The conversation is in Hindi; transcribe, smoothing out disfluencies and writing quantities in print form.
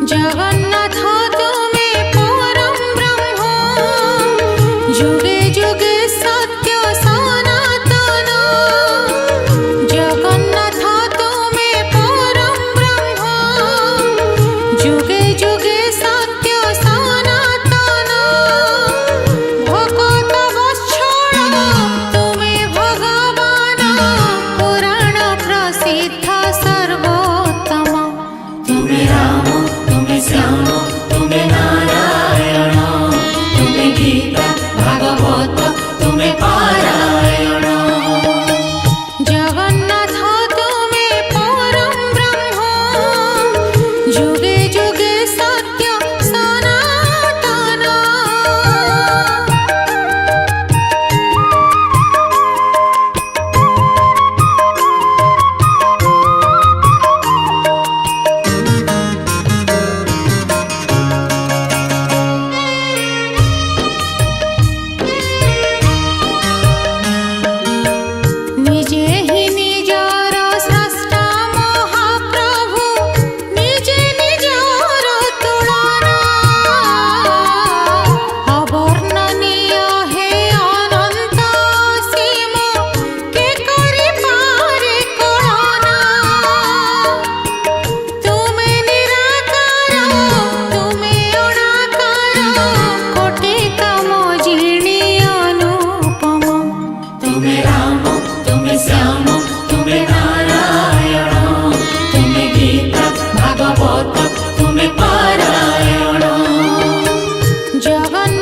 जगन्नाथ तुमे परम ब्रह्म जुगे जुगे सत्य सनातन। जगन्नाथ तुमे परम ब्रह्म जुगे जुगे सत्य सनातन। भगत वत्सल तुमे भगवान पुराण प्रसिद्ध सर्वोत्तम। तुमे राम तुमे श्याम तुमे नारायण तुमे गीता भागवत तुमे पारायण। जगन्नाथ तुमे परम ब्रह्म जुगे जुगे सत्य सनातन। निजे ही निजर स्रष्टा महाप्रभु निजे निजर तुलना। अवर्णनीय हे अनंत सीम के करि पारे कळना। तुमे निराकार तुमे अनाकार कोटितम जिणी अनुपम। तुमे राम तुमे श्याम तुमे नारायण तुमे गीता भागवत तुमे पारायण। जगन्नाथ